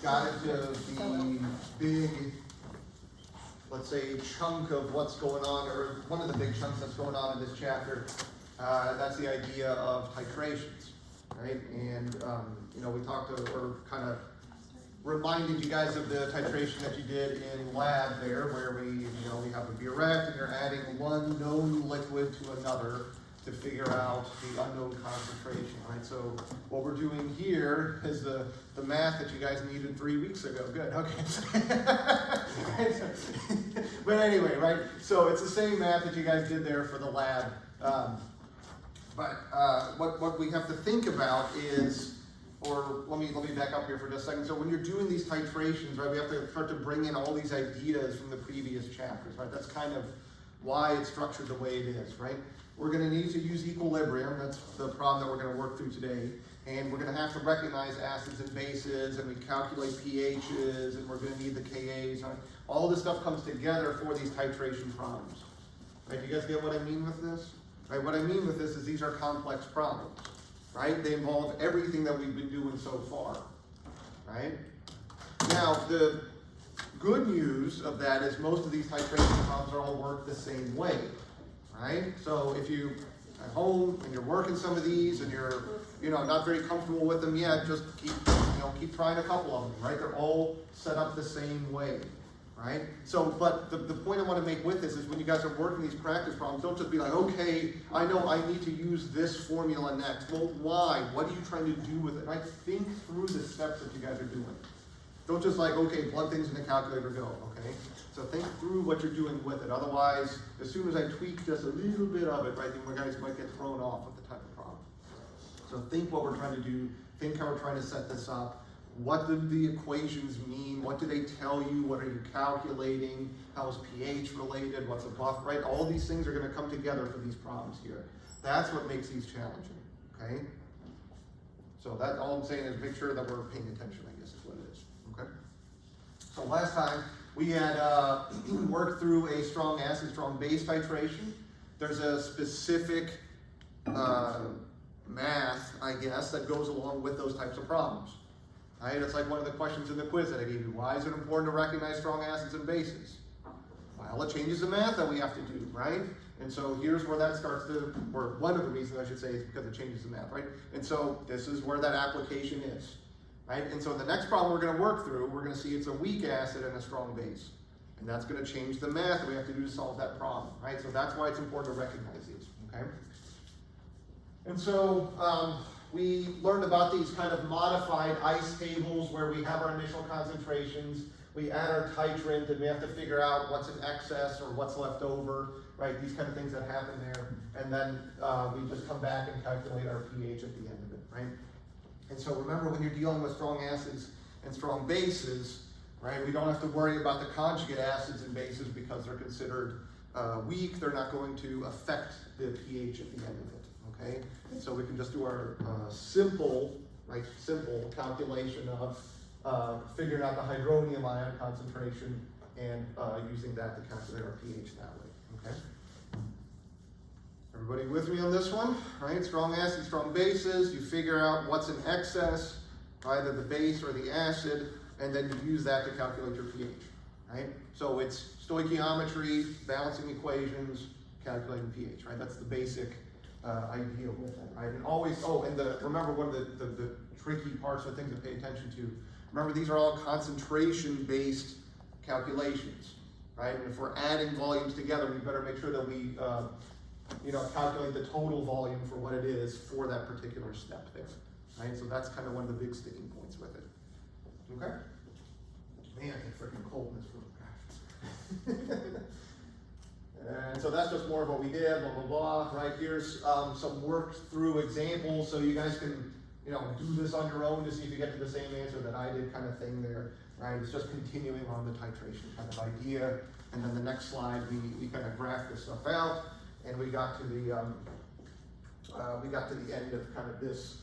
got into the big, let's say, chunk of what's going on, or one of the big chunks that's going on in this chapter. That's the idea of titrations, right? And we talked or kind of reminded you guys of the titration that you did in lab there, where we have a burette and you're adding one known liquid to another to figure out the unknown concentration, right? So what we're doing here is the math that you guys needed 3 weeks ago. Good, okay. But anyway, right? So it's the same math that you guys did there for the lab. But what we have to think about is, or let me back up here for just a second. So when you're doing these titrations, right, we have to start to bring in all these ideas from the previous chapters, right? That's kind of why it's structured the way it is, right? We're going to need to use equilibrium. That's the problem that we're going to work through today. And we're going to have to recognize acids and bases, and we calculate pHs, and we're going to need the Kas. Right? All this stuff comes together for these titration problems. Right? You guys get what I mean with this? Right? What I mean with this is these are complex problems. Right? They involve everything that we've been doing so far. Right? Now, the good news of that is most of these titration problems are all work the same way. Right? So if you at home and you're working some of these and you're not very comfortable with them yet, just keep trying a couple of them, right? They're all set up the same way, right? So, but the point I want to make with this is when you guys are working these practice problems, don't just be like, okay, I know I need to use this formula next. Well, why? What are you trying to do with it? Right? Think through the steps that you guys are doing. Don't just like, okay, plug things in the calculator, go, okay? So think through what you're doing with it. Otherwise, as soon as I tweak just a little bit of it, right, then you guys might get thrown off with the type of problem. So think what we're trying to do. Think how we're trying to set this up. What do the equations mean? What do they tell you? What are you calculating? How is pH related? What's a buffer, right? All these things are going to come together for these problems here. That's what makes these challenging, okay? So that's all I'm saying is make sure that we're paying attention, I guess is what it is, okay? So last time, we had worked through a strong acid, strong base titration. There's a specific math, I guess, that goes along with those types of problems. Right? It's like one of the questions in the quiz that I gave you. Why is it important to recognize strong acids and bases? Well, it changes the math that we have to do, right? And so here's where that starts to, or one of the reasons I should say is because it changes the math, right? And so this is where that application is. Right? And so the next problem we're going to work through, we're going to see it's a weak acid and a strong base. And that's going to change the math that we have to do to solve that problem. Right? So that's why it's important to recognize these. Okay? And so we learned about these kind of modified ice tables where we have our initial concentrations, we add our titrant, and we have to figure out what's in excess or what's left over. Right? These kind of things that happen there. And then we just come back and calculate our pH at the end of it. Right? And so remember, when you're dealing with strong acids and strong bases, right, we don't have to worry about the conjugate acids and bases because they're considered weak. They're not going to affect the pH at the end of it, okay? And so we can just do our simple calculation of figuring out the hydronium ion concentration and using that to calculate our pH that way, okay? Everybody with me on this one, right? Strong acids, strong bases. You figure out what's in excess, either the base or the acid, and then you use that to calculate your pH, right? So it's stoichiometry, balancing equations, calculating pH, right? That's the basic idea with it, right? And always, remember one of the tricky parts or things to pay attention to. Remember, these are all concentration-based calculations, right? And if we're adding volumes together, we better make sure that we calculate the total volume for what it is for that particular step there, right? So that's kind of one of the big sticking points with it. Okay? Man, I get freaking cold in this room. And so that's just more of what we did, blah, blah, blah, right? Here's some worked through examples so you guys can, do this on your own to see if you get to the same answer that I did kind of thing there, right? It's just continuing on the titration kind of idea. And then the next slide, we kind of graph this stuff out. And we got to the end of kind of this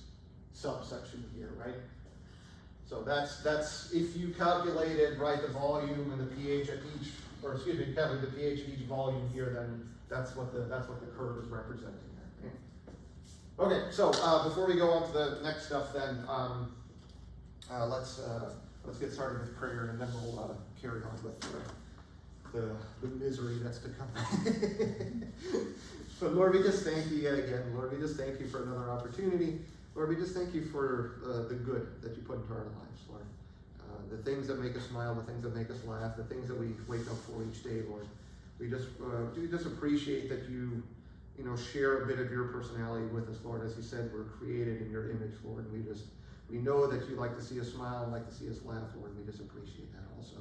subsection here, right? So that's if you calculated, right, the volume and the pH at each, calculate the pH of each volume here, then that's what the curve is representing there. Okay, so before we go on to the next stuff, then let's let's get started with prayer, and then we'll carry on with the misery that's to come. But Lord, we just thank you yet again. Lord, we just thank you for another opportunity. Lord, we just thank you for the good that you put into our lives, Lord. The things that make us smile, the things that make us laugh, the things that we wake up for each day, Lord. We just appreciate that you share a bit of your personality with us, Lord. As you said, we're created in your image, Lord. And we know that you like to see us smile and like to see us laugh, Lord. And we just appreciate that also.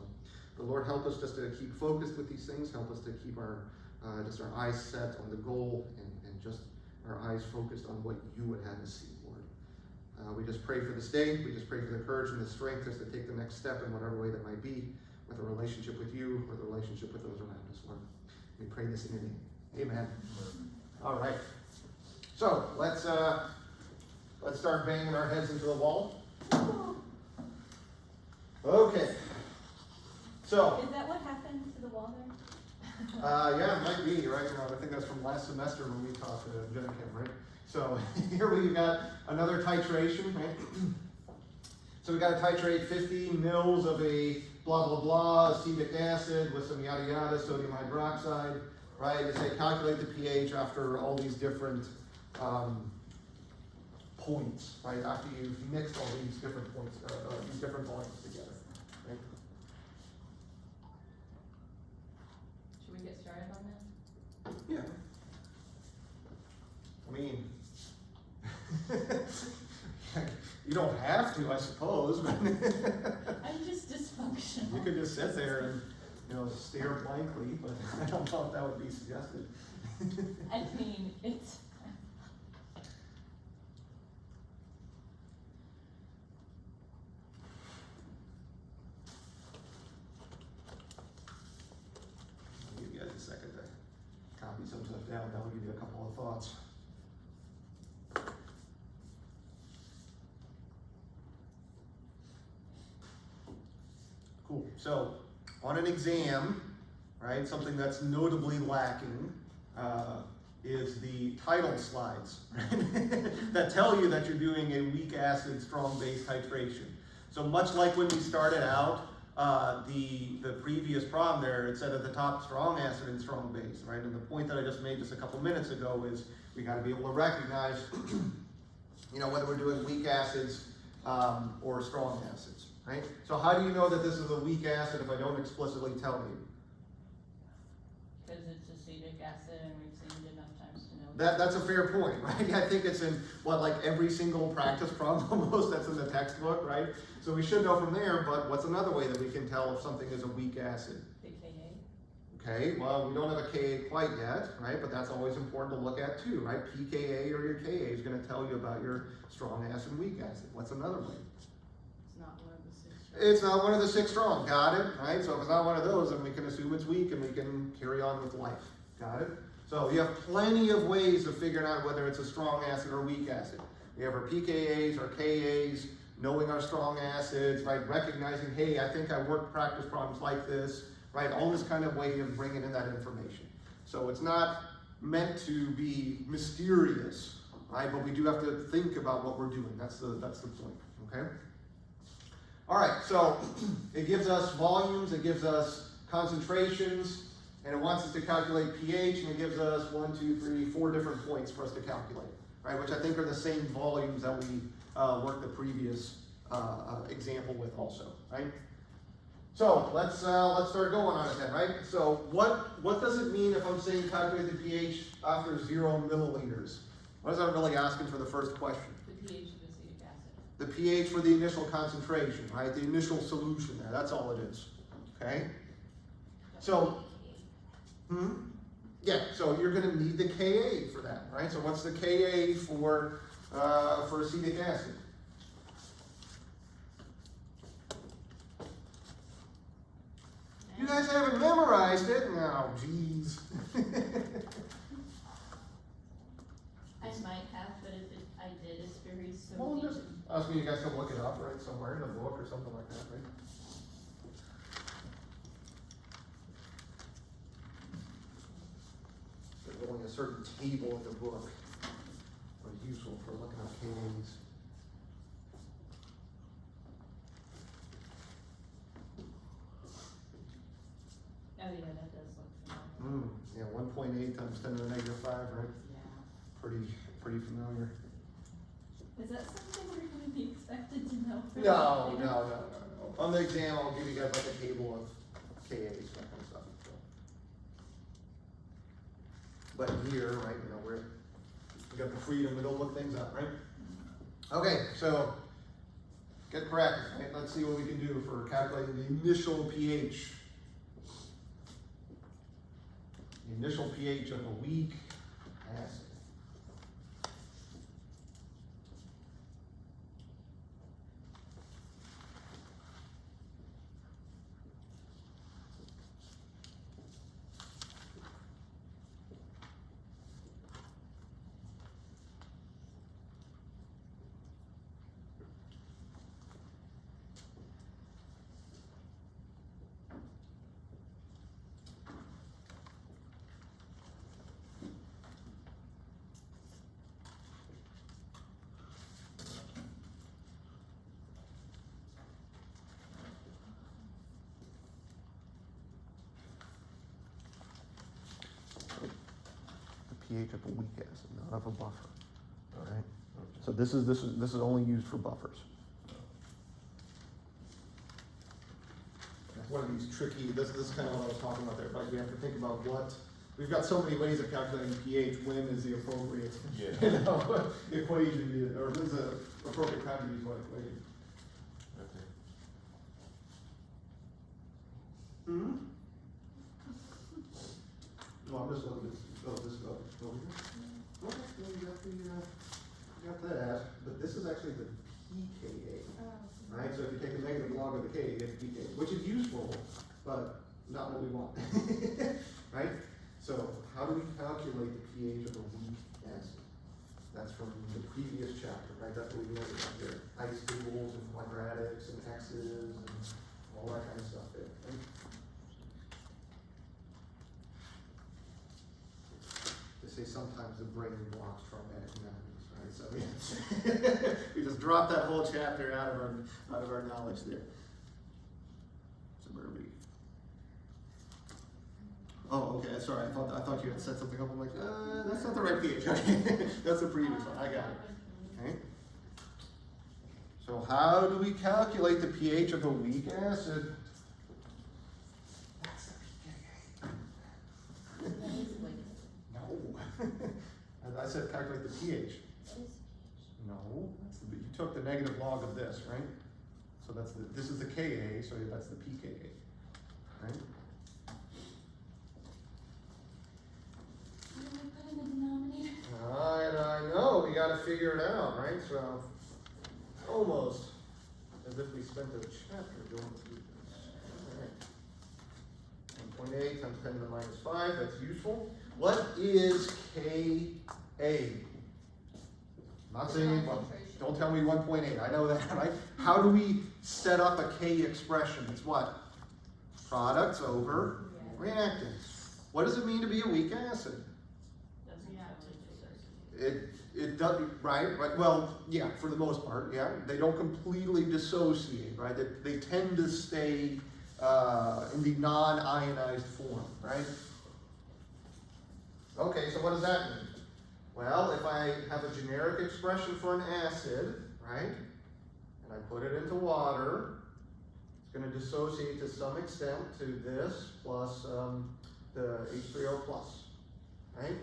But Lord, help us just to keep focused with these things. Help us to keep our eyes set on the goal and just our eyes focused on what you would have us see, Lord. We just pray for this day. We just pray for the courage and the strength just to take the next step in whatever way that might be, with a relationship with you or the relationship with those around us, Lord. We pray this in your name. Amen. All right. So let's start banging our heads into the wall. Okay. So. Is that what happened to the wall there? Yeah, it might be, right? I think that's from last semester when we talked to Jen Kim, right? So here we got another titration, right? So we got to titrate 50 mils of a blah, blah, blah, acetic acid with some yada, yada, sodium hydroxide, right? You say calculate the pH after all these different points, right? After you've mixed all these different points, these different volumes together, right? Should we get started on that? Yeah. I mean, you don't have to, I suppose, but I'm just dysfunctional. you could just sit there and, stare blankly, but I don't know if that would be suggested. I mean, it's. I'll give you guys a second to copy some stuff down. That'll give you a couple of thoughts. Cool. So, on an exam, right, something that's notably lacking is the title slides, right? That tell you that you're doing a weak acid, strong base titration. So much like when we started out, the previous problem there, it said at the top strong acid and strong base, right? And the point that I just made just a couple minutes ago is we got to be able to recognize, whether we're doing weak acids or strong acids, right? So how do you know that this is a weak acid if I don't explicitly tell you? Because it's acetic acid and we've seen it enough times to know. That's a fair point, right? I think it's in, every single practice problem almost that's in the textbook, right? So we should know from there, but what's another way that we can tell if something is a weak acid? The Ka. Okay, well, we don't have a Ka quite yet, right? But that's always important to look at too, right? pKa or your Ka is going to tell you about your strong acid and weak acid. What's another way? It's not one of the 6. It's not one of the 6 strong. Got it, right? So if it's not one of those, then we can assume it's weak and we can carry on with life. Got it? So you have plenty of ways of figuring out whether it's a strong acid or weak acid. We have our pKa's, our Ka's, knowing our strong acids, right? Recognizing, hey, I think I worked practice problems like this, right? All this kind of way of bringing in that information. So it's not meant to be mysterious, right? But we do have to think about what we're doing. That's the point, okay? All right, so it gives us volumes, it gives us concentrations, and it wants us to calculate pH, and it gives us 1, 2, 3, 4 different points for us to calculate, right? Which I think are the same volumes that we worked the previous example with also, right? So let's start going on it then, right? So what does it mean if I'm saying calculate the pH after 0 milliliters? What is that really asking for the first question? The pH of acetic acid. The pH for the initial concentration, right? The initial solution there, that's all it is, okay? So, yeah, so you're going to need the Ka for that, right? So what's the Ka for acetic acid? You guys haven't memorized it? No, jeez. I might have, but if I did, it's very so Well, deep. just asking you guys to look it up, right? Somewhere in a book or something like that, right? There's only a certain table in the book that is useful for looking up Ks. Yeah, 1.8 times 10 to the negative 5, right? Yeah. Pretty familiar. Is that something we're gonna be expected to know? for No. later? On the exam, I'll give you guys like a table of KAs, that kind of stuff. So. But here, right, we got the freedom to go look things up, right? Okay, so get correct, right? Let's see what we can do for calculating the initial pH. The initial pH of a weak acid. pH of a weak acid, not of a buffer. All right. So this is only used for buffers. That's one of these tricky. This is kind of what I was talking about there. Like we have to think about what we've got so many ways of calculating pH. When is the appropriate equation, or when's the appropriate time to use what equation? Okay. Hmm. No, I'm just looking at this over here. Okay, well, you got that, but this is actually the pKa, right? So if you take the negative log of the K, you get the pKa, which is useful, but not what we want, right? So how do we calculate the pH of a weak acid? That's from the previous chapter, right? That's what we learned about there. Ice tables and quadratics and X's and all that kind of stuff there, right? Say sometimes the brain blocks traumatic memories, right? So we just dropped that whole chapter out of our knowledge there. So where are we? Oh, okay. Sorry, I thought you had set something up. I'm like, that's not the right pH. Okay, that's the previous one. I got it. Okay. So how do we calculate the pH of a weak acid? That's the pKa. I said calculate the pH. No, you took the negative log of this, right? So this is the Ka, so that's the pKa, right? What do we put in the denominator? I know, we gotta figure it out, right? So, almost as if we spent a chapter going through this. All right. 1.8 times 10 to the minus 5, that's useful. What is Ka? Not saying, well, don't tell me 1.8, I know that, right? How do we set up a K expression? It's what? Products over reactants. What does it mean to be a weak acid? It doesn't, right? Well, yeah, for the most part, yeah. They don't completely dissociate, right? They tend to stay in the non-ionized form, right? Okay, so what does that mean? Well, if I have a generic expression for an acid, right, and I put it into water, it's going to dissociate to some extent to this plus the H3O plus, right?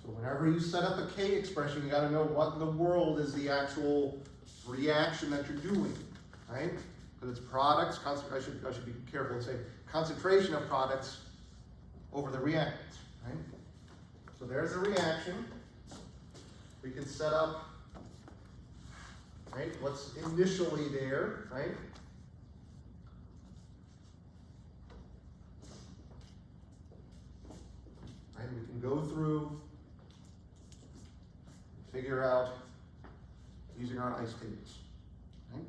So whenever you set up a K expression, you got to know what in the world is the actual reaction that you're doing, right? Because it's products, I should be careful and say concentration of products over the reactants, right? So there's the reaction. We can set up, right, what's initially there, right? Right, we can go through, figure out using our ice tables, right?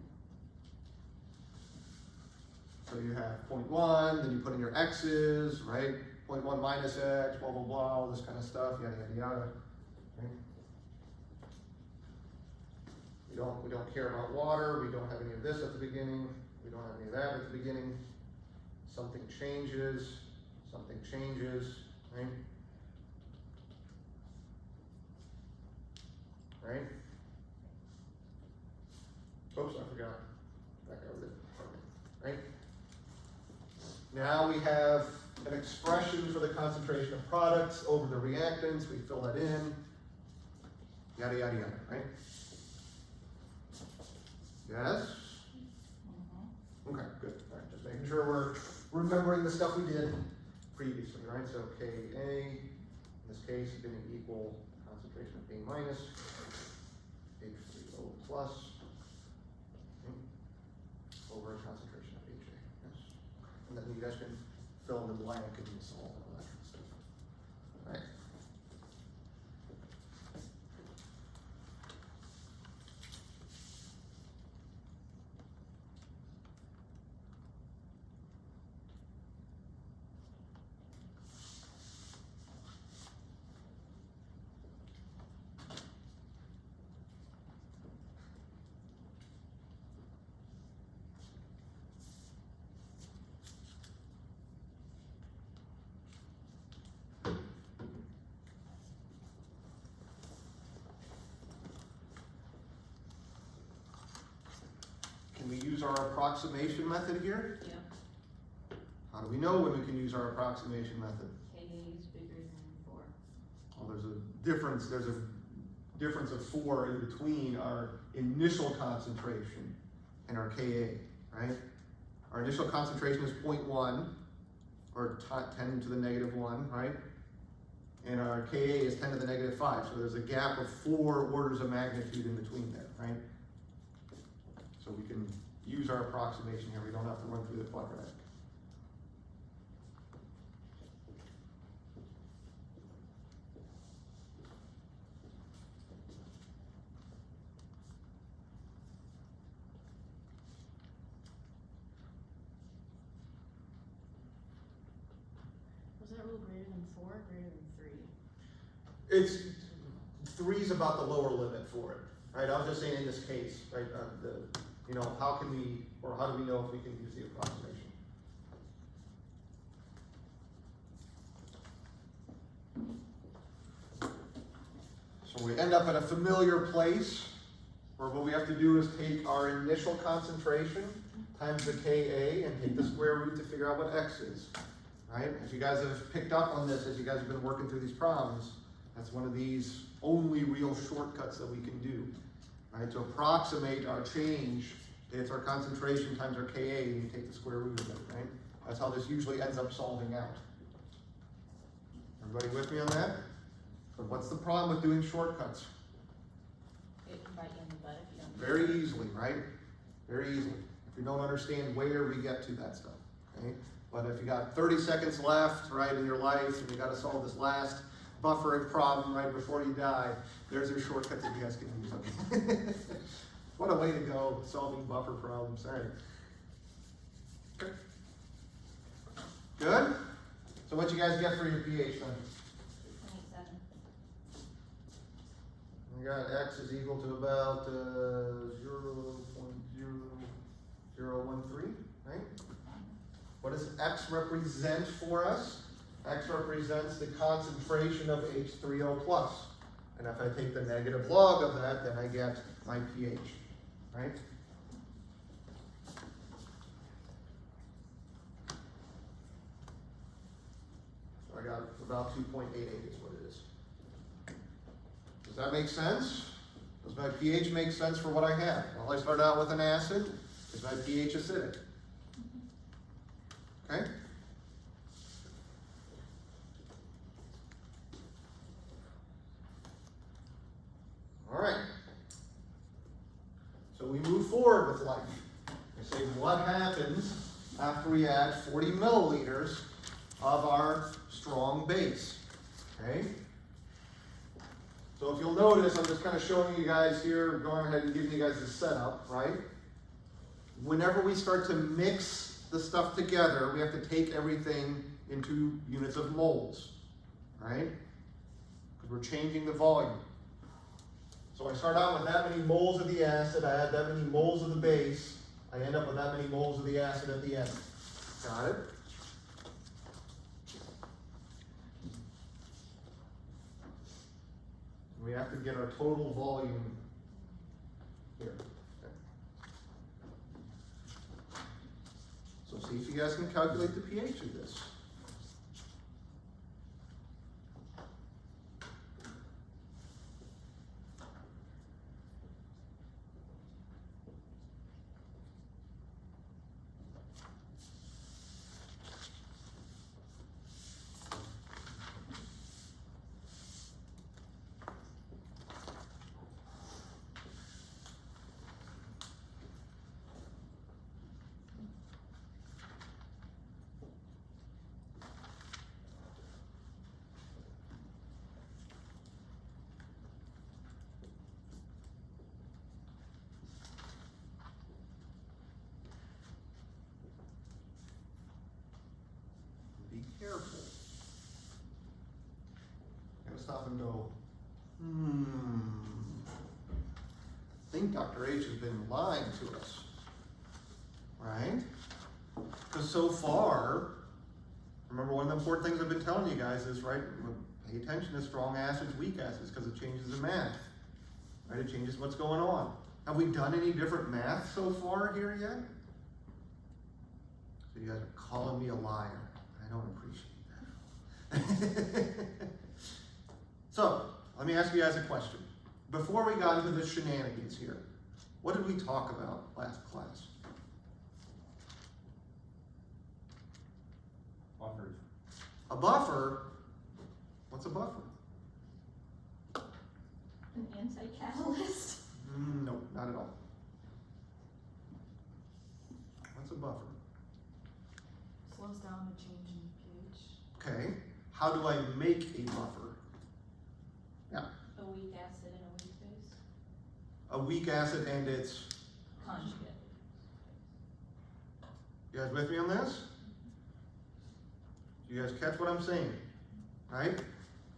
So you have 0.1, then you put in your x's, right? 0.1 minus x, blah, blah, blah, all this kind of stuff, yada, yada, yada. Okay. We don't care about water. We don't have any of this at the beginning. We don't have any of that at the beginning. something changes, right? Right? Oops, I forgot. Back over there. Right? Now we have an expression for the concentration of products over the reactants. We fill that in. Yada, yada, yada, right? Yes? Okay, good. All right, just making sure we're remembering the stuff we did previously, right? So Ka, in this case, is going to equal concentration of A minus, H3O plus, okay, over concentration of HA. Yes. And then you guys can fill in the blank and solve all that kind of stuff. All right. Can we use our approximation method here? Yeah. How do we know when we can use our approximation method? Ka is bigger than 4. Well, there's a difference of 4 in between our initial concentration and our Ka, right? Our initial concentration is 0.1, or 10 to the negative 1, right? And our Ka is 10 to the negative 5, so there's a gap of 4 orders of magnitude in between there, right? So we can use our approximation here. We don't have to run through the quadratic. Was that rule greater than 4 or greater than 3? It's 3 is about the lower limit for it, right? I was just saying in this case, right? How can we, or how do we know if we can use the approximation? So we end up at a familiar place where what we have to do is take our initial concentration times the Ka and take the square root to figure out what X is, right? As you guys have picked up on this, as you guys have been working through these problems, that's one of these only real shortcuts that we can do, right? To approximate our change, it's our concentration times our Ka, and you take the square root of it, right? That's how this usually ends up solving out. Everybody with me on that? But what's the problem with doing shortcuts? It can bite you in the butt if you don't. Very easily, right? Very easily. If you don't understand where we get to that stuff, okay? But if you got 30 seconds left, right, in your life, and you got to solve this last buffering problem right before you die, there's your shortcut that you guys can use. Okay? What a way to go, solving buffer problems. All right. Okay. Good? So what you guys get for your pH then? 27. We got X is equal to about 0.0013, right? What does X represent for us? X represents the concentration of H3O plus. And if I take the negative log of that, then I get my pH, right? So I got about 2.88 is what it is. Does that make sense? Does my pH make sense for what I have? Well, I start out with an acid. Is my pH acidic? Okay? All right. So we move forward with life. We say, what happens after we add 40 milliliters of our strong base? Okay? So if you'll notice, I'm just kind of showing you guys here, going ahead and giving you guys the setup, right? Whenever we start to mix the stuff together, we have to take everything into units of moles, right? Because we're changing the volume. So I start out with that many moles of the acid, I add that many moles of the base, I end up with that many moles of the acid at the end. Got it? And we have to get our total volume here. Okay. So see if you guys can calculate the pH of this. Be careful. Gotta stop and go, I think Dr. H has been lying to us, right? Because so far, remember one of the important things I've been telling you guys is, right, pay attention to strong acids, weak acids, because it changes the math, right? It changes what's going on. Have we done any different math so far here yet? So you guys are calling me a liar. I don't appreciate that. So, let me ask you guys a question. Before we got into the shenanigans here, what did we talk about last class? Buffers. A buffer? What's a buffer? An anti-catalyst. No, not at all. What's a buffer? Slows down the change in pH. Okay, how do I make a buffer? Yeah, A weak acid and a weak base. a weak acid and its, Conjugate. you guys with me on this? Do you guys catch what I'm saying? Right?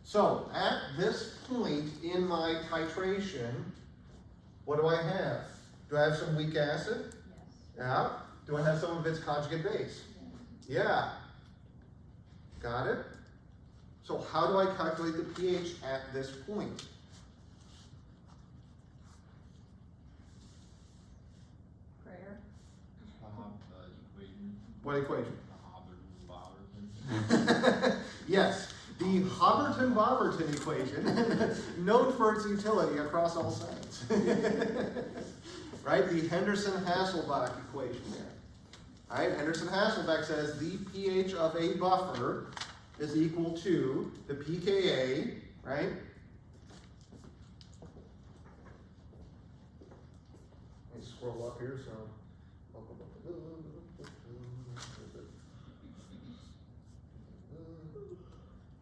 So, at this point in my titration, what do I have? Do I have some weak acid? Yes. Yeah. Do I have some of its conjugate base? Yes. Yeah. Got it? So how do I calculate the pH at this point? Prayer. Equation. What equation? Hobbit. Yes, the Hobberton-Bobberton equation, known for its utility across all science. Right? The Henderson-Hasselbach equation there. All right, Henderson-Hasselbach says the pH of a buffer is equal to the pKa, right? Let me scroll up here so.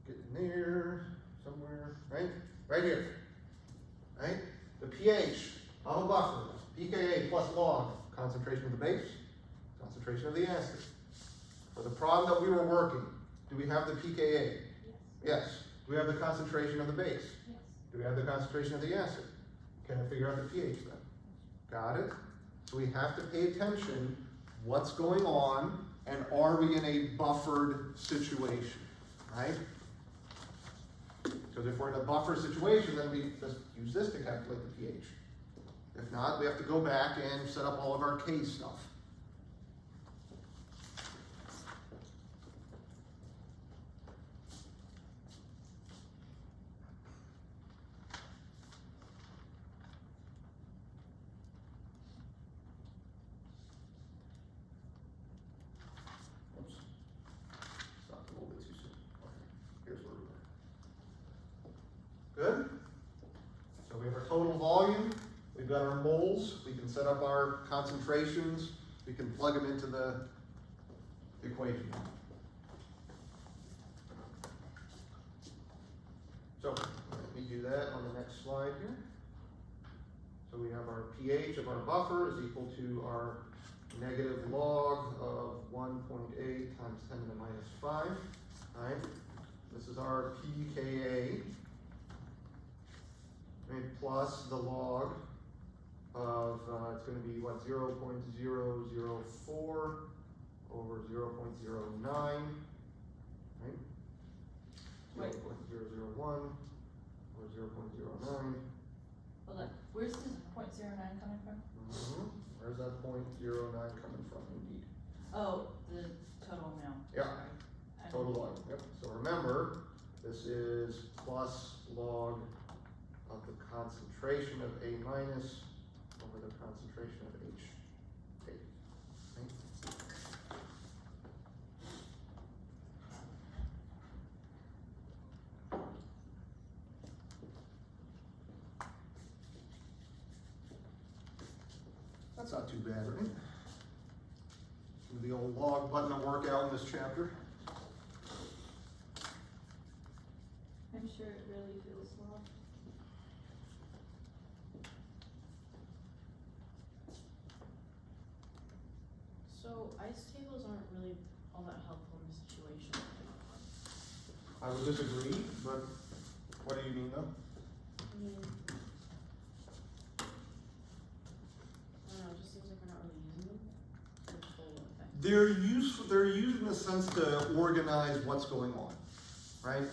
Getting there somewhere, right? Right here. Right? The pH of a buffer, pKa plus log, concentration of the base, concentration of the acid. For the problem that we were working, do we have the pKa? Yes. Yes. Do we have the concentration of the base? Yes. Do we have the concentration of the acid? Can I figure out the pH then? Got it? So we have to pay attention, what's going on, and are we in a buffered situation, right? Because if we're in a buffer situation, then we just use this to calculate the pH. If not, we have to go back and set up all of our case stuff. Oops. Stopped a little bit too soon. Okay. Here's where we were. Good? So we have our total volume, we've got our moles, we can set up our concentrations, we can plug them into the equation. So let me do that on the next slide here. So we have our pH of our buffer is equal to our negative log of 1.8 times 10 to the minus 5, right? This is our pKa, right, plus the log of, it's going to be what, 0.004 over 0.09, right? Wait. 0.001 over or 0.09. Hold on, where's this 0.09 coming from? Where's that 0.09 coming from, indeed? Oh, the total amount. Yeah. Sorry. Total volume, yep. So remember, this is plus log of the concentration of A minus over the concentration of H. Okay. Right? That's not too bad, right? The old log button to work out in this chapter. I'm sure it really feels long. So ice tables aren't really all that helpful in this situation. I would disagree, but what do you mean though? I mean, I don't know, it just seems like we're not really using them to the full effect. They're used in a sense to organize what's going on, right?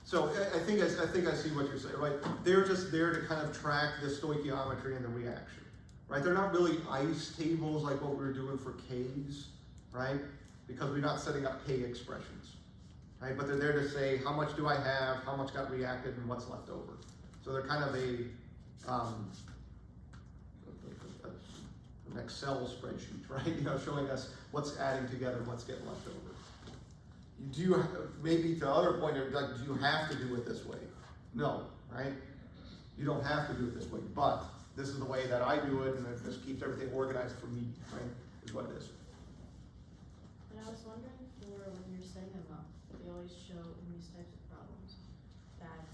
So I think I see what you're saying, right? They're just there to kind of track the stoichiometry and the reaction, right? They're not really ice tables like what we were doing for K's, right? Because we're not setting up K expressions, right? But they're there to say, how much do I have, how much got reacted, and what's left over. So they're kind of an Excel spreadsheet, right? You know, showing us what's adding together, what's getting left over. Do you, maybe to the other point, like, do you have to do it this way? No, right? You don't have to do it this way, but this is the way that I do it, and it just keeps everything organized for me, right? Is what it is. And I was wondering for when you're setting them up, they always show in these types of problems that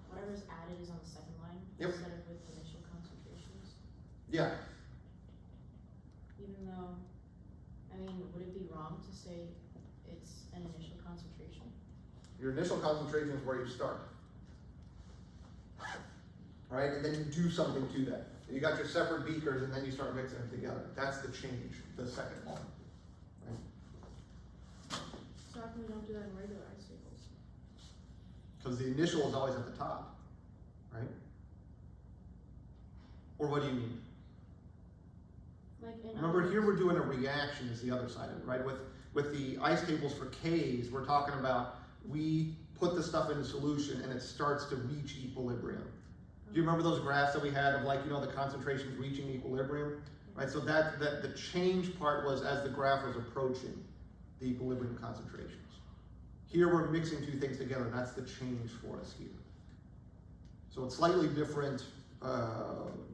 whatever's added is on the second line Yep. instead of with initial concentrations. Yeah. Even though, I mean, would it be wrong to say it's an initial concentration? Your initial concentration is where you start. Right? And then you do something to that. You got your separate beakers, and then you start mixing them together. That's the change, the second one. Right? So how come we don't do that in regular ice tables? Because the initial is always at the top, right? Or what do you mean? Like in Remember, other here words- we're doing a reaction is the other side of it, right? With the ice tables for K's, we're talking about we put the stuff into solution and it starts to reach equilibrium. Do you remember those graphs that we had of, like, you know, the concentrations reaching equilibrium? Right, so that the change part was as the graph was approaching the equilibrium concentrations. Here we're mixing two things together, that's the change for us here. So it's slightly different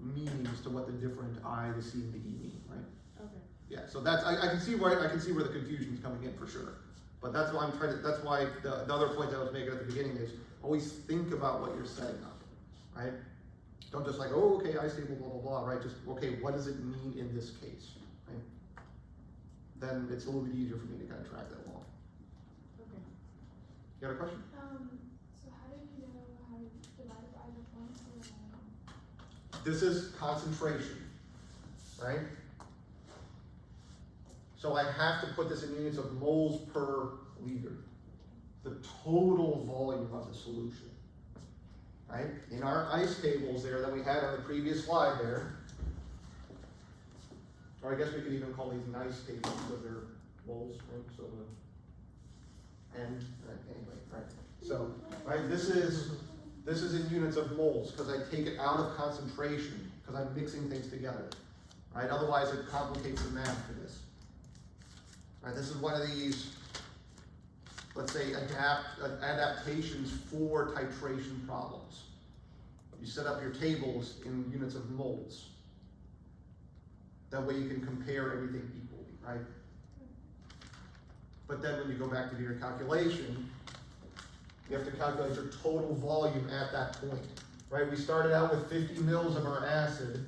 meanings to what the different I, the C, and the E mean, right? Okay. Yeah, so that's, I can see where the confusion's coming in for sure. But that's why that's why the other point that I was making at the beginning is always think about what you're setting up, right? Don't just like, oh, okay, ice table, blah, blah, blah, right? Just, okay, what does it mean in this case, right? Then it's a little bit easier for me to kind of track that along. Okay. You got a question? So how do you know how to divide it by the points? This is concentration, right? So I have to put this in units of moles per liter. The total volume of the solution, right? In our ice tables there that we had on the previous slide there, or I guess we could even call these nice tables because they're moles, right? So anyway, right? So, right, this is in units of moles because I take it out of concentration because I'm mixing things together, right? Otherwise it complicates the math for this. Right, this is one of these, let's say, adaptations for titration problems. You set up your tables in units of moles. That way you can compare everything equally, right? But then when you go back to do your calculation, you have to calculate your total volume at that point, right? We started out with 50 mils of our acid,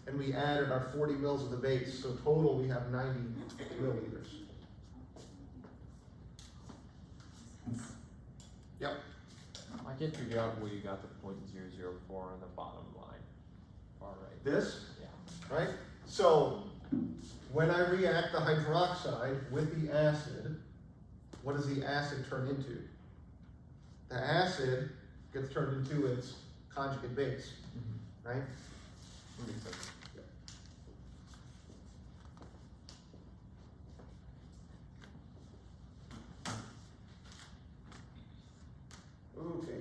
and we added our 40 mils of the base, so total we have 90 milliliters. Yep. I can't figure out where you got the 0.004 on the bottom line. Far right. This, Yeah. right? So when I react the hydroxide with the acid, what does the acid turn into? The acid gets turned into its conjugate base, right? That makes sense. Okay.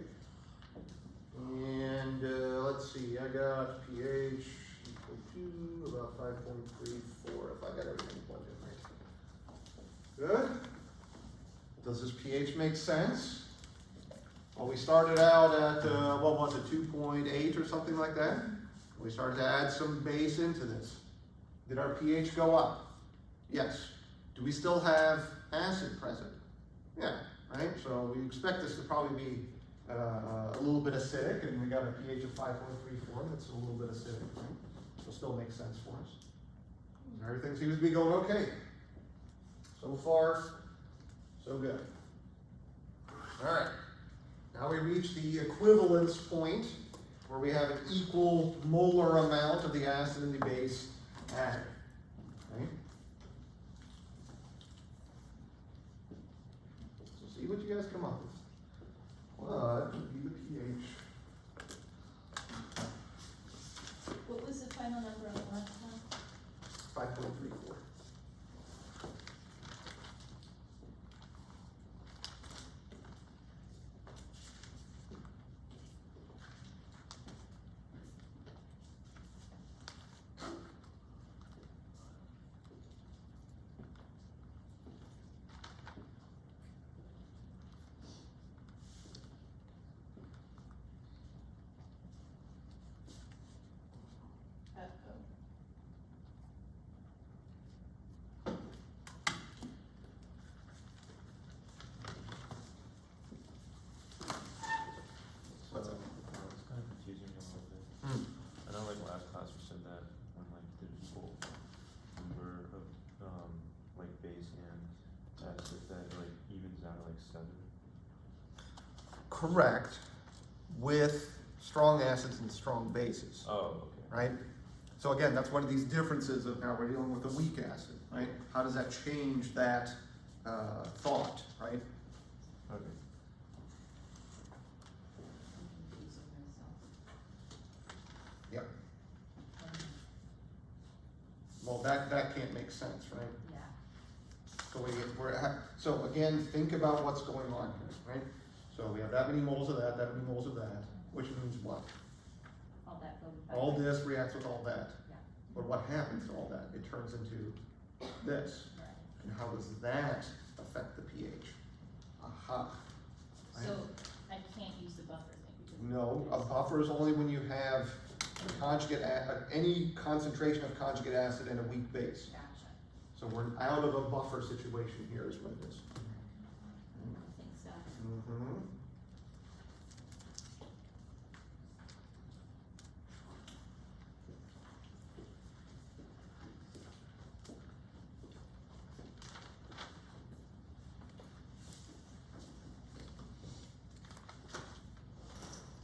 And, let's see, I got pH equal to about 5.34, if I got everything plugged in right. Good. Does this pH make sense? Well, we started out at, what was it, 2.8 or something like that? We started to add some base into this. Did our pH go up? Yes. Do we still have acid present? Yeah, right? So we expect this to probably be a little bit acidic, and we got a pH of 5.34, that's a little bit acidic, right? So still makes sense for us. Everything seems to be going okay. So far, so good. All right, now we reach the equivalence point where we have an equal molar amount of the acid and the base added, right? So see what you guys come up with. What would be the pH? What was the final number on the last one? 5.34. What's up? It's kind of confusing me a little bit. I know like last class we said that when like the equal number of like base and acid that like evens out at like 7. Correct, with strong acids and strong bases, Oh, okay. right? So again, that's one of these differences of now we're dealing with a weak acid, right? How does that change that thought, right? Okay. Yep. Well, that can't make sense, right? Yeah. So again, think about what's going on here, right? So we have that many moles of that many moles of that, which means what? All that goes back. All this reacts with all that. Yeah. But what happens to all that? It turns into this. Right. And how does that affect the pH? Aha. Right? So I can't use the buffer thing because. No, a buffer is only when you have a conjugate, any concentration of conjugate acid and a weak base. Gotcha. So we're out of a buffer situation here is what it is. I think so. Mm-hmm.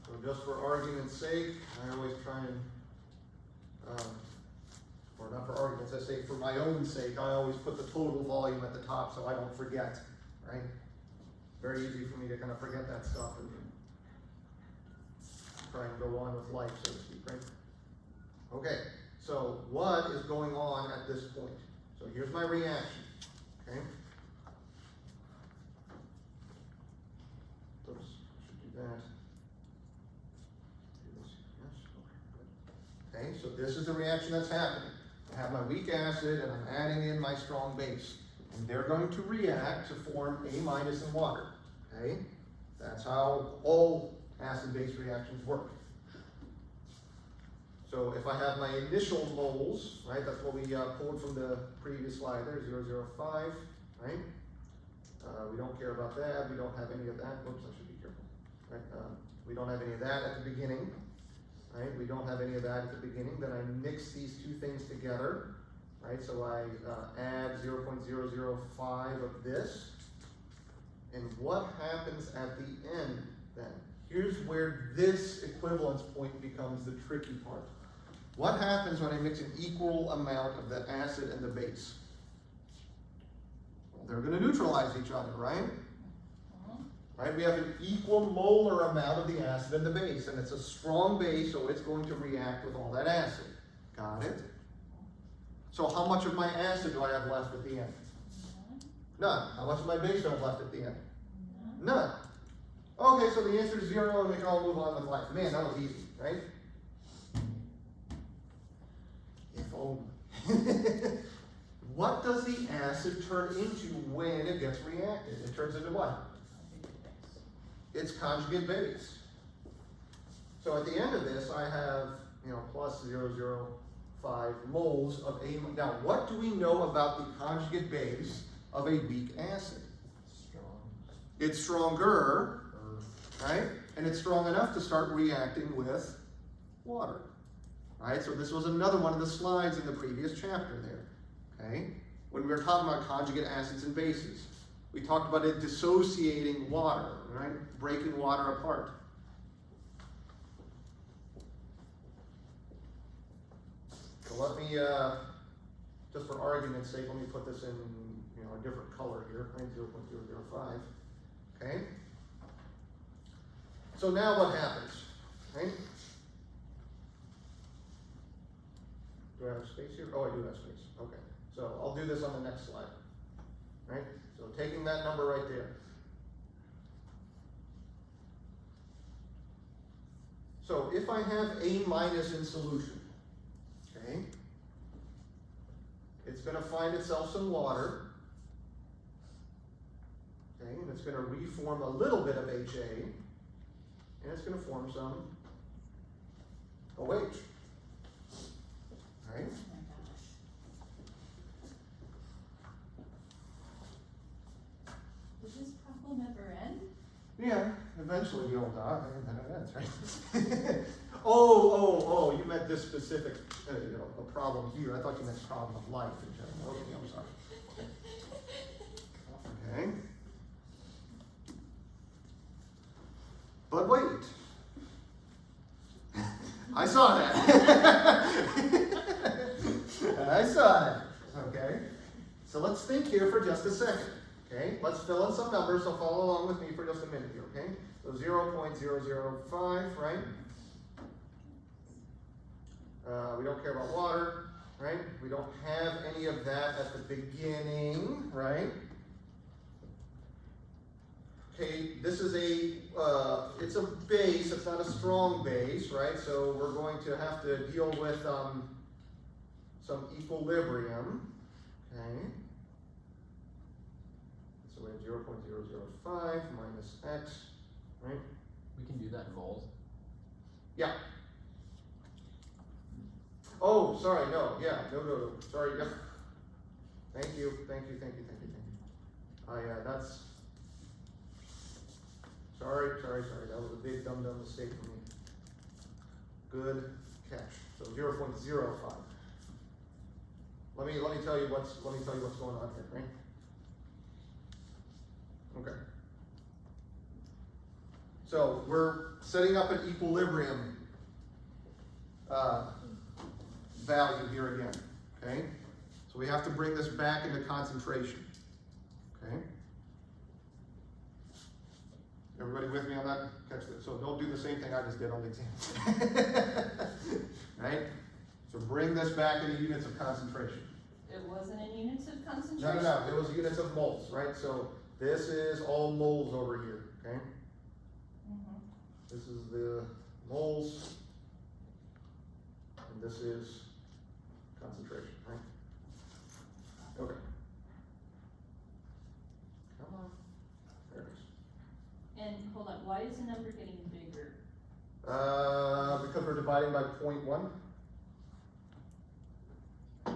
So just for argument's sake, I always try and, or not for argument's sake, for my own sake, I always put the total volume at the top so I don't forget, right? Very easy for me to kind of forget that stuff and try and go on with life, so to speak, right? Okay, so what is going on at this point? So here's my reaction, okay? Oops, should do that. Do this, yes, okay, good. Okay, so this is the reaction that's happening. I have my weak acid and I'm adding in my strong base. And they're going to react to form A minus in water, okay? That's how all acid-base reactions work. So if I have my initial moles, right, that's what we pulled from the previous slide there, 0.005, right? We don't care about that, we don't have any of that, whoops, I should be careful, right? We don't have any of that at the beginning, right? We don't have any of that at the beginning, then I mix these two things together, right? So I add 0.005 of this, and what happens at the end then? Here's where this equivalence point becomes the tricky part. What happens when I mix an equal amount of the acid and the base? Well, they're going to neutralize each other, right? right? We have an equal molar amount of the acid in the base, and it's a strong base, so it's going to react with all that acid. Got it? So how much of my acid do I have left at the end? None. How much of my base do I have left at the end? None. Okay, so the answer is 0, and we can all move on with life. Man, that was easy, right? If only. What does the acid turn into when it gets reacted? It turns into what? It's conjugate base. So at the end of this, I have, plus 0.005 moles of A. Now, what do we know about the conjugate base of a weak acid? Strong. It's stronger, right? And it's strong enough to start reacting with water, right? So this was another one of the slides in the previous chapter there, okay? When we were talking about conjugate acids and bases, we talked about it dissociating water, right? Breaking water apart. So let me, just for argument's sake, let me put this in, a different color here, 0.005, okay? So now what happens, right? Do I have space here? Oh, I do have space, okay. So I'll do this on the next slide, right? So taking that number right there. So if I have A minus in solution, okay, it's going to find itself some water, okay, and it's going to reform a little bit of HA, and it's going to form some OH, right? Oh my gosh. Does this problem ever end? Yeah, eventually you'll die, and then it ends, right? oh, you meant this specific, a problem here. I thought you meant problem of life in general. Okay, I'm sorry. Okay. But wait. I saw that. I saw that. Okay. So let's think here for just a second. Okay, let's fill in some numbers, so follow along with me for just a minute here, okay? So 0.005, right? We don't care about water, right? We don't have any of that at the beginning, right? Okay, this is it's a base, it's not a strong base, right? So we're going to have to deal with some equilibrium, okay? So we have 0.005 minus x, right? We can do that in moles. Yeah. Oh, sorry, no, yeah, no, sorry, yep. Thank you. That's, sorry, that was a big dumb mistake for me. Good catch. So 0.05. Let me tell you what's going on here, right? Okay. So we're setting up an equilibrium value here again, okay? So we have to bring this back into concentration, okay? Everybody with me on that? Catch this. So don't do the same thing I just did on the exam. Right? So bring this back into units of concentration. It wasn't in units of concentration? No, it was units of moles, right? So this is all moles over here, okay? Mm-hmm. This is the moles, and this is concentration, right? Okay. Come on. There it is. And hold on, why is the number getting bigger? Because we're dividing by 0.1. Okay.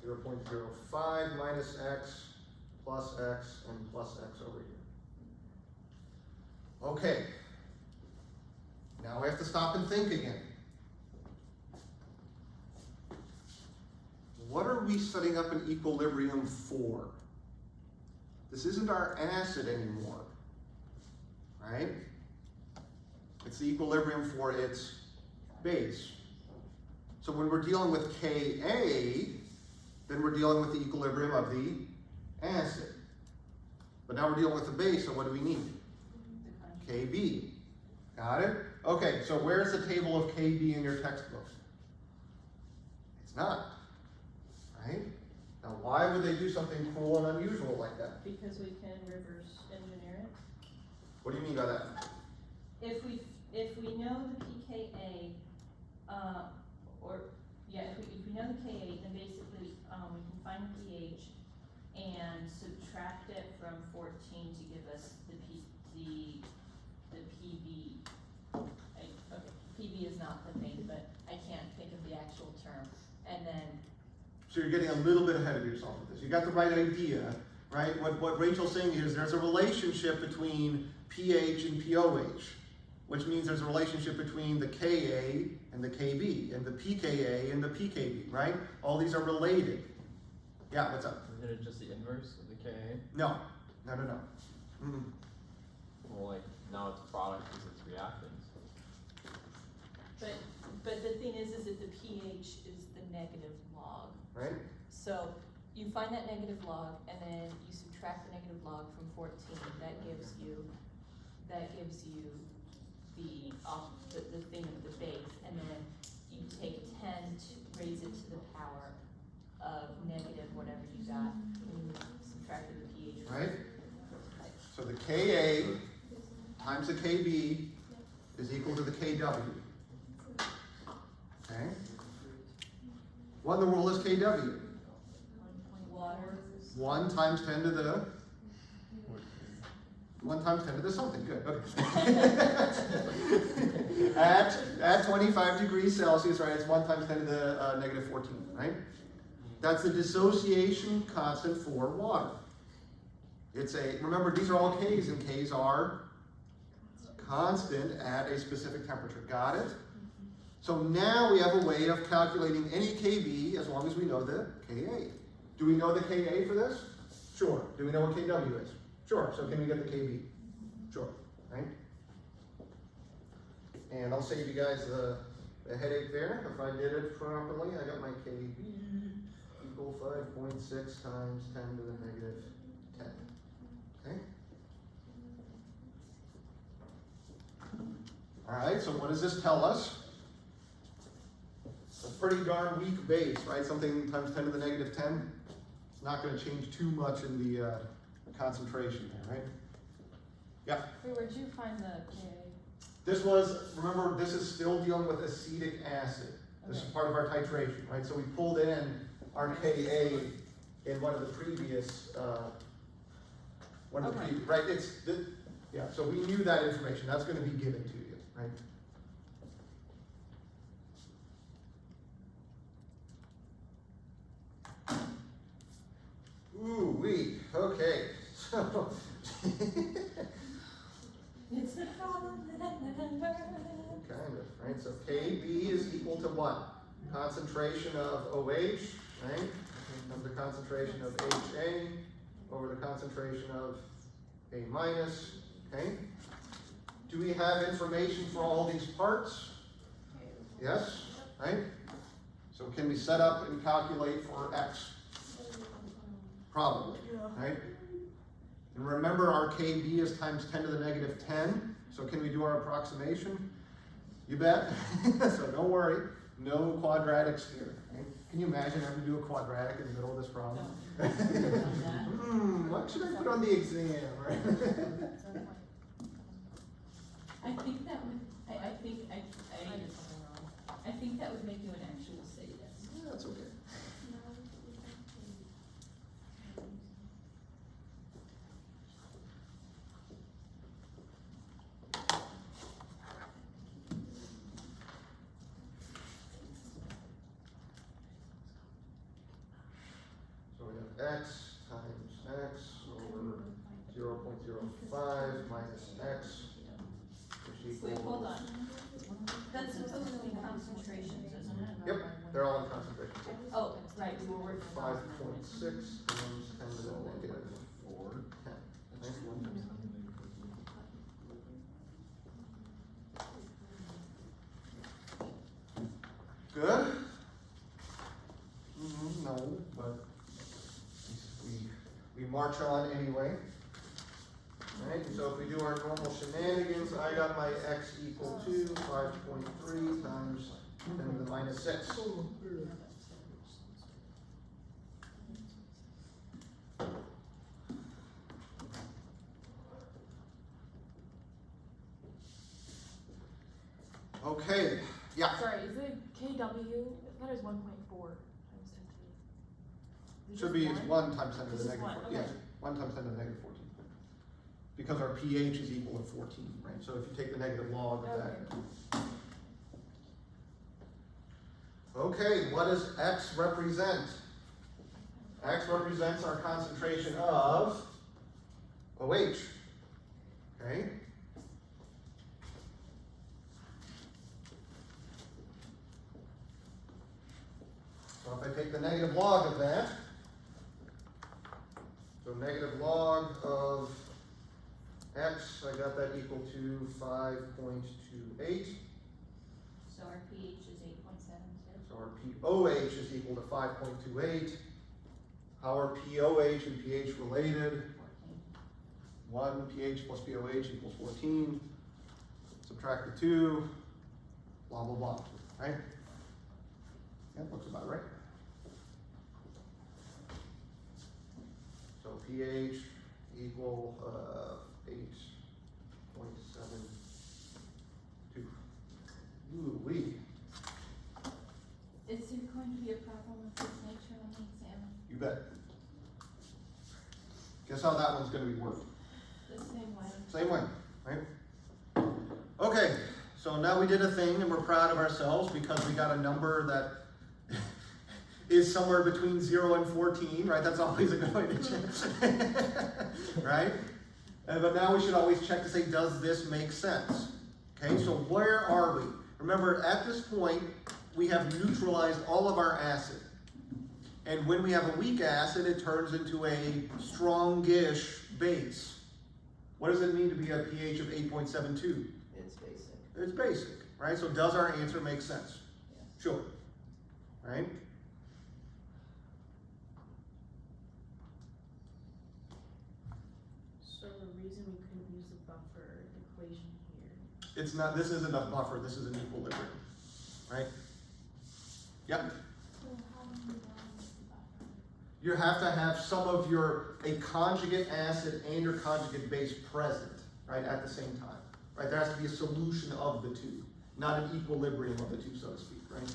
0.05 minus x plus x and plus x over here. Okay. Now we have to stop and think again. What are we setting up an equilibrium for? This isn't our acid anymore, right? It's the equilibrium for its base. So when we're dealing with Ka, then we're dealing with the equilibrium of the acid. But now we're dealing with the base, so what do we need? The conjugate. KB. Got it? Okay, so where's the table of KB in your textbook? It's not. Right? Now why would they do something cool and unusual like that? Because we can reverse engineer it. What do you mean by that? If we know the pKa, if we know the Ka, then basically, we can find the pH and subtract it from 14 to give us the PB. Okay, PB is not the thing, but I can't think of the actual term. And then, So you're getting a little bit ahead of yourself with this. You got the right idea, right? What Rachel's saying here is there's a relationship between pH and pOH, which means there's a relationship between the Ka and the Kb, and the pKa and the pKb, right? All these are related. Yeah, what's up? Isn't it just the inverse of the Ka? No. Mm-mm. Well, like, now it's product because it's reactants. but the thing is that the pH is the negative log. Right? So you find that negative log, and then you subtract the negative log from 14. That gives you the thing of the base, and then you take 10 to raise it to the power of negative whatever you got when you subtracted the pH. Right? So the Ka times the Kb is equal to the Kw. Okay? What in the world is Kw? Water. 1 times 10 to the 1 times 10 to the something, good, okay. At 25 degrees Celsius, right, it's 1 times 10 to the negative 14, right? That's the dissociation constant for water. Remember, these are all Ks, and Ks are constant at a specific temperature, got it? So now we have a way of calculating any Kb as long as we know the Ka. Do we know the Ka for this? Sure. Do we know what Kw is? Sure. So can we get the Kb? Sure. Right? And I'll save you guys the headache there. If I did it properly, I got my Kb equal 5.6 times 10 to the negative 10. Okay? Alright, so what does this tell us? A pretty darn weak base, right? Something times 10 to the negative 10. It's not going to change too much in the concentration there, right? Yeah. Wait, where'd you find the Ka? This was, remember, this is still dealing with acetic acid. This is Okay. part of our titration, right? So we pulled in our Ka in one of the previous, Okay. right? Yeah, so we knew that information. That's going to be given to you, right? Ooh, wee, okay, so. It's the problem that I never Kind of, right? So Kb is equal to what? Concentration of OH, right? Of the concentration of HA over the concentration of A minus, okay? Do we have information for all these parts? Yes, right? So can we set up and calculate for X? Probably, right? And remember our Kb is times 10 to the negative 10, so can we do our approximation? You bet. So don't worry, no quadratics here. Right? Can you imagine having to do a quadratic in the middle of this problem? What should I put on the exam, right? I think that would, I think that would make you an actual say yes. Yeah, that's okay. So we have x times x over 0.05 minus x, which Wait, hold equals. on. That's supposed to be concentrations, isn't it? Yep, they're all in concentration. Oh, right, we were working on. 5.6 times 10 to the negative 10. Okay? Good? No, but we march on anyway. Right, and so if we do our normal shenanigans, I got my x equal to 5.3 times 10 to the minus 6. Okay, yeah. Sorry, is it KW? I thought it was 1.4 times 10 to the. Should be 1 times 10 to the Just negative one, 14. okay. Yes, 1 times 10 to the negative 14. Because our pH is equal to 14, right? So if you take the negative log of that. Okay, what does X represent? X represents our concentration of OH. Okay? So if I take the negative log of that, so negative log of X, I got that equal to 5.28. So our pH is 8.72. So our POH is equal to 5.28. How are POH and pH related? 1 pH plus POH equals 14. Subtract the 2, blah, blah, blah, right? That looks about right. So pH equal 8.72. Ooh-wee. Is there going to be a problem of this nature on the exam? You bet. Guess how that one's gonna be worked? The same way. Same way, right? Okay, so now we did a thing and we're proud of ourselves because we got a number that is somewhere between 0 and 14, right? That's always a good way to check, right? But now we should always check to say, does this make sense? Okay, so where are we? Remember, at this point, we have neutralized all of our acid. And when we have a weak acid, it turns into a strongish base. What does it mean to be a pH of 8.72? It's basic. It's basic, right? So does our answer make sense? Yes. Sure, right? So the reason we couldn't use the buffer equation here. It's not, this isn't a buffer, this is an equilibrium, right? Yep. So how do you know it's the buffer? You have to have some of a conjugate acid and your conjugate base present, right, at the same time, right? There has to be a solution of the two, not an equilibrium of the two, so to speak, right?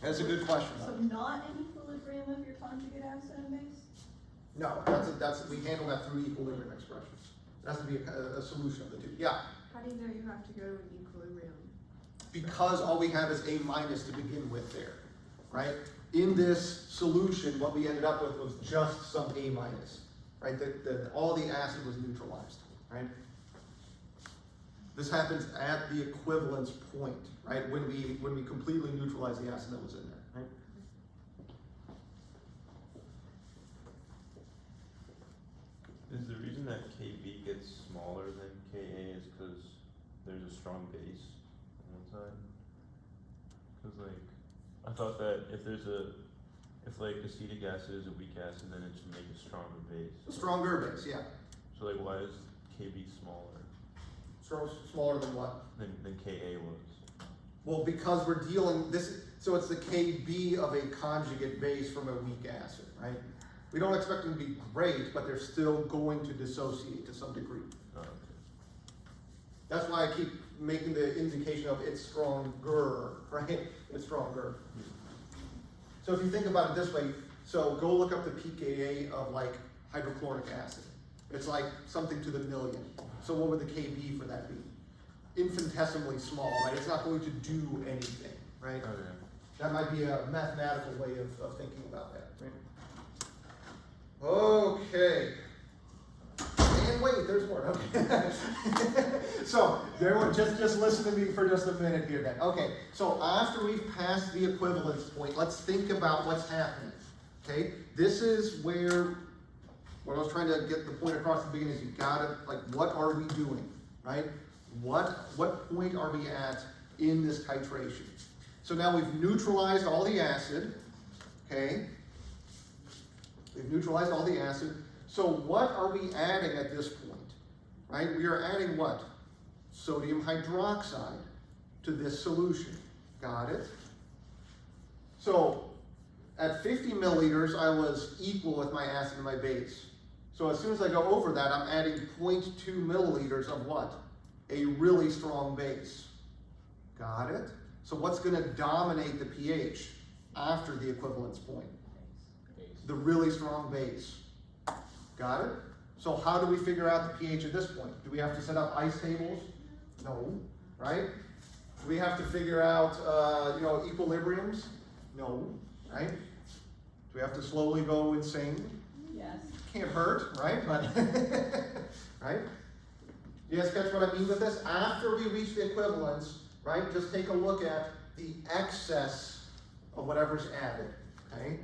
That's a good question. So not an equilibrium of your conjugate acid and base? No, we handle that through equilibrium expressions. It has to be a solution of the two. Yeah, How do you know you have to go to an equilibrium? because all we have is A minus to begin with there, right? In this solution, what we ended up with was just some A minus, right? All the acid was neutralized, right? This happens at the equivalence point, right? When we completely neutralize the acid that was in there, right? Is the reason that KB gets smaller than KA is because there's a strong base on one side? Because like, I thought that if like acetic acid is a weak acid, then it should make a stronger base. A stronger base, yeah. So like, why is KB smaller Smaller than what? than KA was? Well, because we're dealing so it's the KB of a conjugate base from a weak acid, right? We don't expect them to be great, but they're still going to dissociate to some degree. Oh, okay. That's why I keep making the indication of it's stronger, right? It's stronger. So if you think about it this way, so go look up the pKa of like hydrochloric acid. It's like something to the million. So what would the Kb for that be? Infinitesimally small, right? It's not going to do anything, right? Okay. That might be a mathematical way of thinking about that, right? Okay. And wait, there's more. Okay. So, everyone, just listen to me for just a minute here then. Okay, so after we've passed the equivalence point, let's think about what's happening. Okay, this is where, what I was trying to get the point across at the beginning is you gotta, like, what are we doing, right? What point are we at in this titration? So now we've neutralized all the acid, okay? We've neutralized all the acid. So what are we adding at this point? Right? We are adding what? Sodium hydroxide to this solution. Got it? So at 50 milliliters, I was equal with my acid and my base. So as soon as I go over that, I'm adding 0.2 milliliters of what? A really strong base. Got it? So what's going to dominate the pH after the equivalence point? Base. The really strong base. Got it? So how do we figure out the pH at this point? Do we have to set up ice tables? No, right? Do we have to figure out, equilibriums? No, right? Do we have to slowly go insane? Yes. Can't hurt, right? But, right? You guys catch what I mean with this? After we reach the equivalence, right, just take a look at the excess of whatever's added, okay?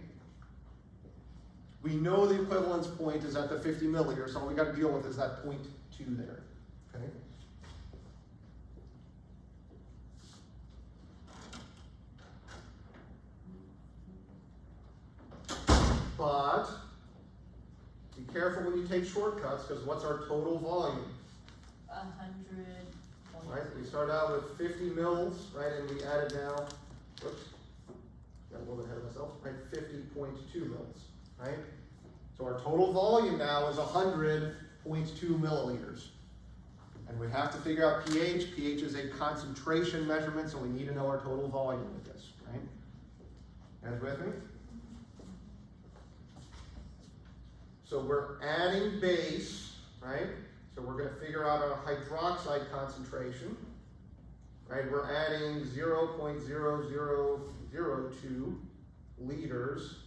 We know the equivalence point is at the 50 milliliters, so all we got to deal with is that 0.2 there, okay? But be careful when you take shortcuts, because what's our total volume? 100. Right, we start out with 50 mils, right, and we added now, whoops, got a little bit ahead of myself, right, 50.2 mils, right? So our total volume now is 100.2 milliliters. And we have to figure out pH. pH is a concentration measurement, so we need to know our total volume with this, right? You guys with me? So we're adding base, right? So we're going to figure out our hydroxide concentration, right? We're adding 0.0002 liters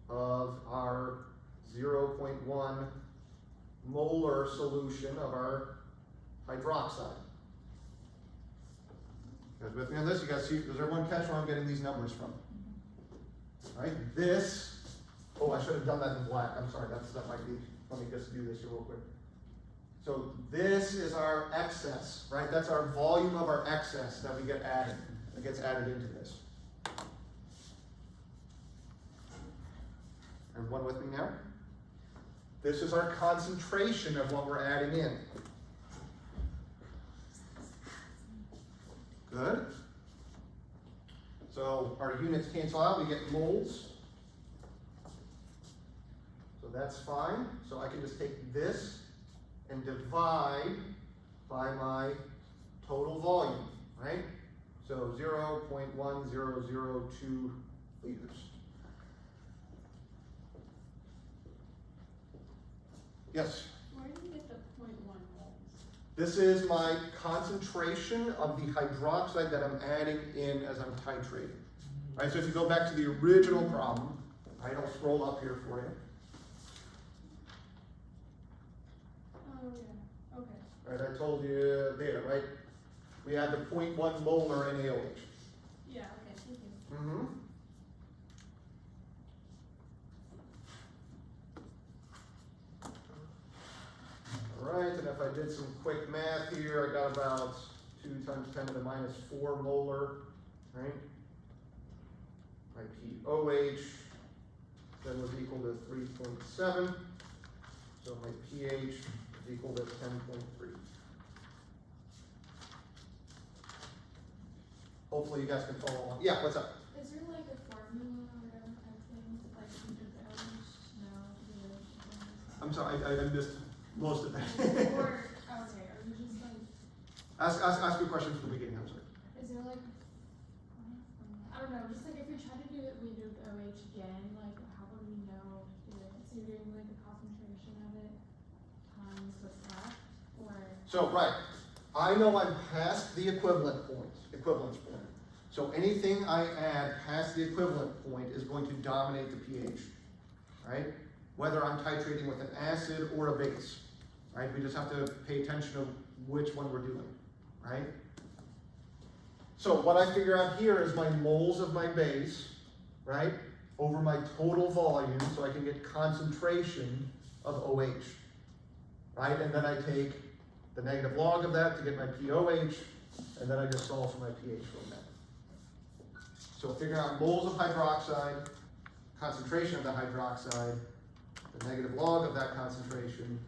of our 0.1 molar solution of our hydroxide. You guys with me on this? You guys see, does everyone catch where I'm getting these numbers from? Right? This, oh, I should have done that in black. I'm sorry, that might be, let me just do this here real quick. So this is our excess, right? That's our volume of our excess that we get added, that gets added into this. Everyone with me now? This is our concentration of what we're adding in. Good. So our units cancel out, we get moles. So that's fine. So I can just take this and divide by my total volume, right? So 0.1002 liters. Yes? Where do you get the 0.1 moles? This is my concentration of the hydroxide that I'm adding in as I'm titrating. Right, so if you go back to the original problem, right, I'll scroll up here for you. Oh, yeah, okay. Right, I told you there, right? We had the 0.1 molar in AOH. Yeah, okay, thank you. Mm-hmm. All right, and if I did some quick math here, I got about 2 times 10 to the minus 4 molar, right? My POH then was equal to 3.7, so my pH is equal to 10.3. Hopefully you guys can follow along. Yeah, what's up? Is there like a formula or whatever type thing, like you do the average? No, I'm sorry, I missed most of that. Or, okay, or you just like, Ask your question from the beginning, I'm sorry. is there like, I don't know, just like if you try to do it with OH again, like how would we know if so you're doing like the concentration of it times what's left, or? So, right, I know I'm past the equivalence point. So anything I add past the equivalent point is going to dominate the pH, right? Whether I'm titrating with an acid or a base, right? We just have to pay attention to which one we're doing, right? So what I figure out here is my moles of my base, right? Over my total volume, so I can get concentration of OH, right? And then I take the negative log of that to get my POH, and then I just solve for my pH from that. So figuring out moles of hydroxide, concentration of the hydroxide, the negative log of that concentration,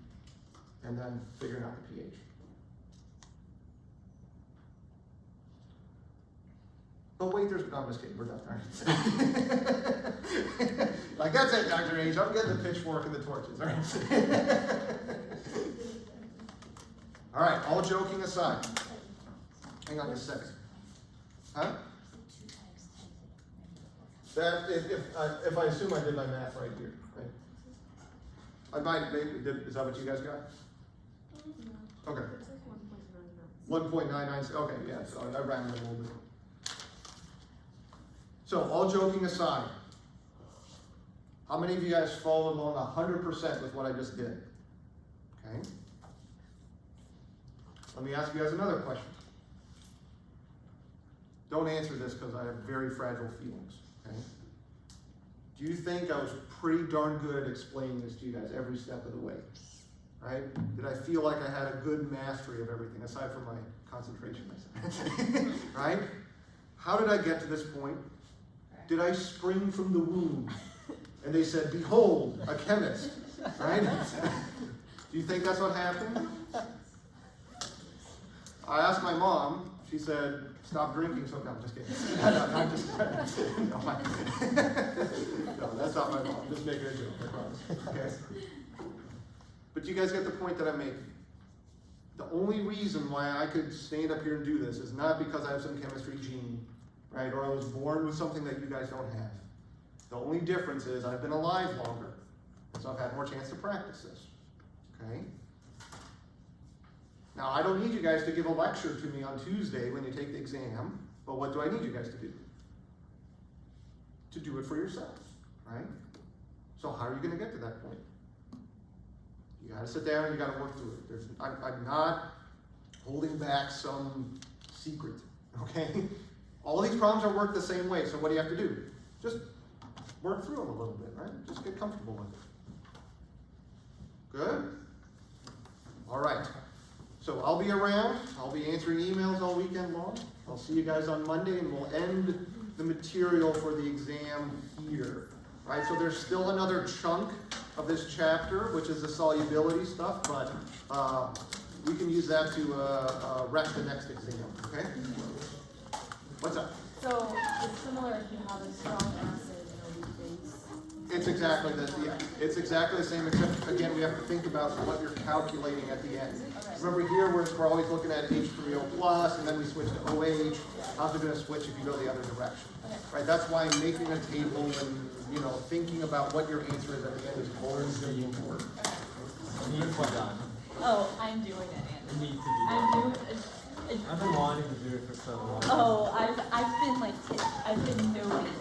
and then figuring out the pH. Oh wait, no, I'm just kidding, we're done, alright. Like, that's it, Dr. H, I'm getting the pitchfork and the torches, alright? Alright, all joking aside. Hang on just a second. Huh? That, if I assume I did my math right here, right? I might, maybe, is that what you guys got? Okay. 1.99, okay, yeah, so I rounded a little bit. So, all joking aside, how many of you guys followed along 100% with what I just did? Okay. Let me ask you guys another question. Don't answer this because I have very fragile feelings, okay? Do you think I was pretty darn good at explaining this to you guys every step of the way? Right? Did I feel like I had a good mastery of everything, aside from my concentration, right? How did I get to this point? Did I spring from the womb? And they said, behold, a chemist, right? Do you think that's what happened? I asked my mom, she said, stop drinking, so no, I'm just kidding. I'm just no, that's not my mom, I'm just making a joke, I promise, okay? But you guys get the point that I'm making. The only reason why I could stand up here and do this is not because I have some chemistry gene, right, or I was born with something that you guys don't have. The only difference is I've been alive longer, so I've had more chance to practice this, okay? Now, I don't need you guys to give a lecture to me on Tuesday when you take the exam, but what do I need you guys to do? To do it for yourselves, right? So how are you going to get to that point? You got to sit down and you got to work through it. I'm not holding back some secret, okay? All these problems are worked the same way, so what do you have to do? Just work through them a little bit, right? Just get comfortable with it. Good? All right. So I'll be around. I'll be answering emails all weekend long. I'll see you guys on Monday, and we'll end the material for the exam here. Right? So there's still another chunk of this chapter, which is the solubility stuff, but we can use that to wrap the next exam. Okay? What's up? So it's similar if you have a strong acid and a weak base. It's exactly the it's exactly the same, except again we have to think about what you're calculating at the end. Remember here we're always looking at H3O plus, and then we switch to OH. How's it going to switch if you go the other direction? Right? That's why making a table and thinking about what your answer is at the end is always going to be important. Oh, I'm doing it, Andy. Need to be I'm done. doing it. I've been wanting to do it for so long. Oh, I've been noting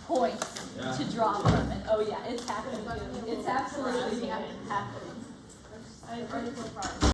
points to drop them, and oh yeah, it's happening too. It's absolutely happening. I already feel proud.